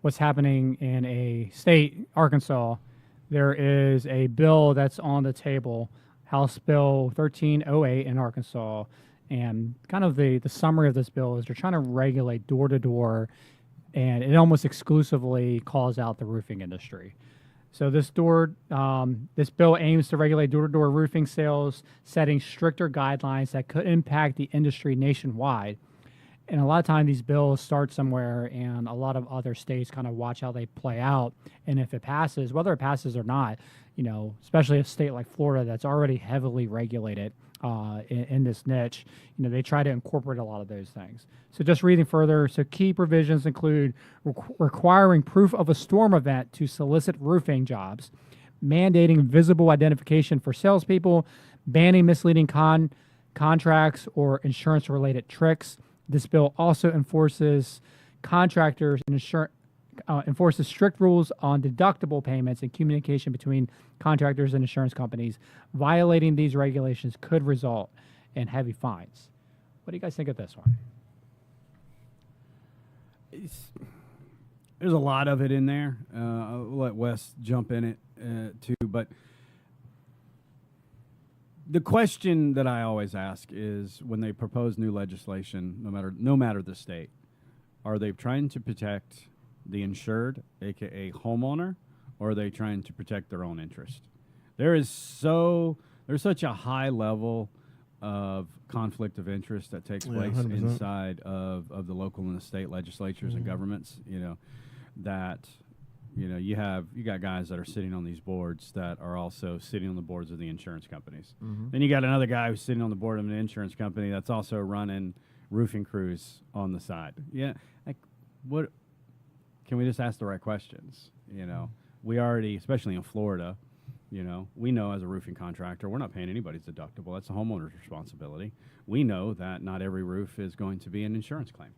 what's happening in a state, Arkansas. There is a bill that's on the table, House Bill 1308 in Arkansas. And kind of the summary of this bill is they're trying to regulate door to door, and it almost exclusively calls out the roofing industry. So this bill aims to regulate door-to-door roofing sales, setting stricter guidelines that could impact the industry nationwide. And a lot of time these bills start somewhere, and a lot of other states kind of watch how they play out. And if it passes, whether it passes or not, especially a state like Florida that's already heavily regulated in this niche, they try to incorporate a lot of those things. So just reading further, so key provisions include requiring proof of a storm event to solicit roofing jobs, mandating visible identification for salespeople, banning misleading contracts or insurance-related tricks. This bill also enforces contractors and enforces strict rules on deductible payments and communication between contractors and insurance companies. Violating these regulations could result in heavy fines. What do you guys think of this one? There's a lot of it in there. I'll let Wes jump in it too. But the question that I always ask is, when they propose new legislation, no matter the state, are they trying to protect the insured, aka homeowner, or are they trying to protect their own interest? There's such a high level of conflict of interest that takes place 100%. inside of the local and the state legislatures and governments, that you got guys that are sitting on these boards that are also sitting on the boards of the insurance companies. Then you got another guy who's sitting on the board of an insurance company that's also running roofing crews on the side. Yeah, like, what can we just ask the right questions? We already, especially in Florida, we know as a roofing contractor, we're not paying anybody's deductible. That's the homeowner's responsibility. We know that not every roof is going to be an insurance claim,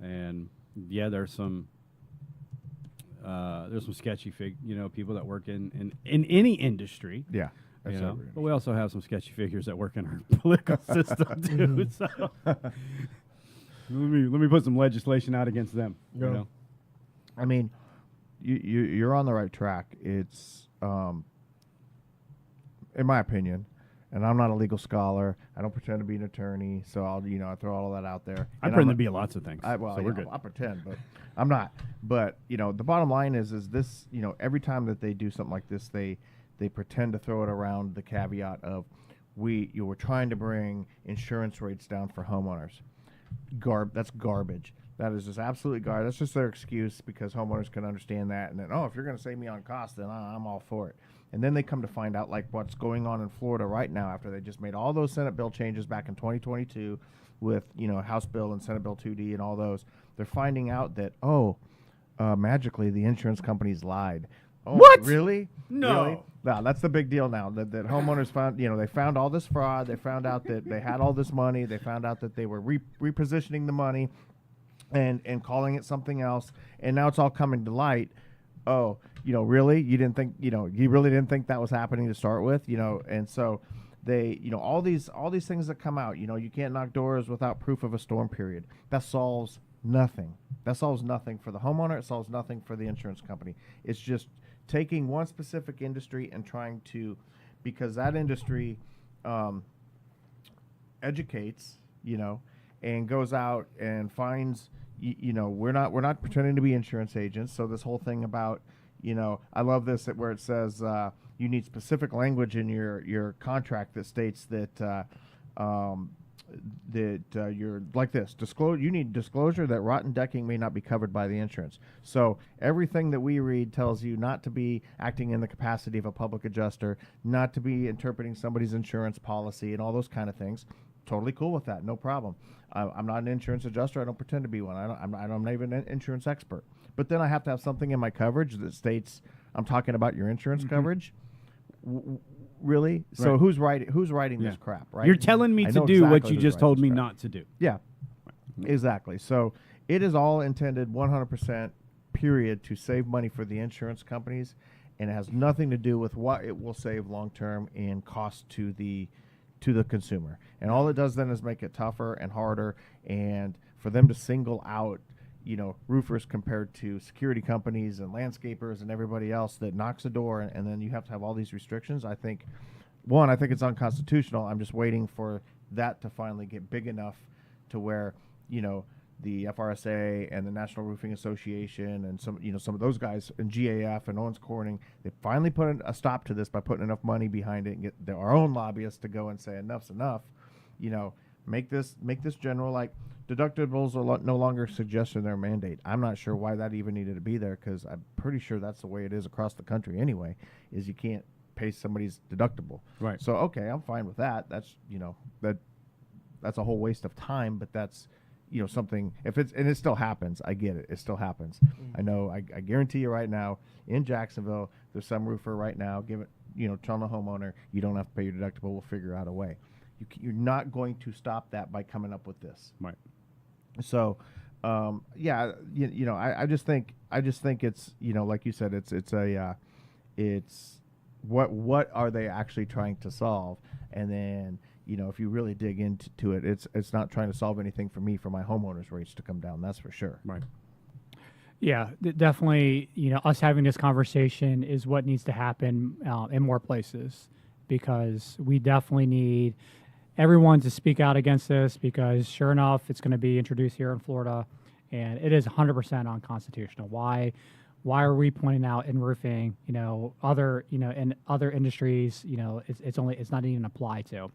and yeah, there's some sketchy people that work in any industry. Yeah. But we also have some sketchy figures that work in our political system too. So let me put some legislation out against them. Yeah. I mean, you're on the right track. It's in my opinion, and I'm not a legal scholar. I don't pretend to be an attorney, so I throw all of that out there. I pretend to be lots of things. So we're good. I pretend, but I'm not. But the bottom line is this. Every time that they do something like this, they pretend to throw it around the caveat of we're trying to bring insurance rates down for homeowners. That's garbage. That is just absolutely garbage. That's just their excuse because homeowners can understand that. And then, if you're going to save me on cost, then I'm all for it. And then they come to find out, like what's going on in Florida right now after they just made all those Senate bill changes back in 2022 with, House Bill and Senate Bill 2D and all those. They're finding out that, magically the insurance companies lied. Oh, what? Really? No. Really? No, that's the big deal now. That homeowners found, they found all this fraud. They found out that they had all this money. They found out that they were repositioning the money and calling it something else. And now it's all coming to light. Oh, really? You didn't think, you really didn't think that was happening to start with, and so they, all these things that come out, you can't knock doors without proof of a storm period. That solves nothing. That solves nothing for the homeowner. It solves nothing for the insurance company. It's just taking one specific industry and trying to, because that industry educates, and goes out and finds, we're not pretending to be insurance agents. So this whole thing about, I love this where it says you need specific language in your contract that states that you're like this. You need disclosure that rotten decking may not be covered by the insurance. So everything that we read tells you not to be acting in the capacity of a public adjuster, not to be interpreting somebody's insurance policy and all those kind of things. Totally cool with that. No problem. I'm not an insurance adjuster. I don't pretend to be one. I'm not even an insurance expert. But then I have to have something in my coverage that states I'm talking about your insurance coverage. Really? Right. So who's writing this crap, right? You're telling me to do exactly what you just told me not to do. Yeah, exactly. So it is all intended 100% period to save money for the insurance companies, and it has nothing to do with what it will save long term in cost to the consumer. And all it does then is make it tougher and harder, and for them to single out, roofers compared to security companies and landscapers and everybody else that knocks the door, and then you have to have all these restrictions. I think it's unconstitutional. I'm just waiting for that to finally get big enough to where, the FRSA and the National Roofing Association and some of those guys and GAF and Owens Corning, they finally put a stop to this by putting enough money behind it and get our own lobbyists to go and say enough's enough. Make this general. Like, deductibles are no longer suggestion, they're a mandate. I'm not sure why that even needed to be there, because I'm pretty sure that's the way it is across the country anyway, is you can't pay somebody's deductible. Right. So, okay, I'm fine with that. That's, that's a whole waste of time, but that's, something, if it's, and it still happens. I get it. It still happens. I know, I guarantee you right now in Jacksonville, there's some roofer right now, telling the homeowner, you don't have to pay your deductible. We'll figure out a way. You're not going to stop that by coming up with this. Right. So, I just think it's, like you said, it's what are they actually trying to solve? And then, if you really dig into it, it's not trying to solve anything for me, for my homeowners rates to come down. That's for sure. Right. Yeah, definitely. Us having this conversation is what needs to happen in more places, because we definitely need everyone to speak out against this, because sure enough, it's going to be introduced here in Florida, and it is 100% unconstitutional. Why are we pointing out in roofing, in other industries, it's not even applied to.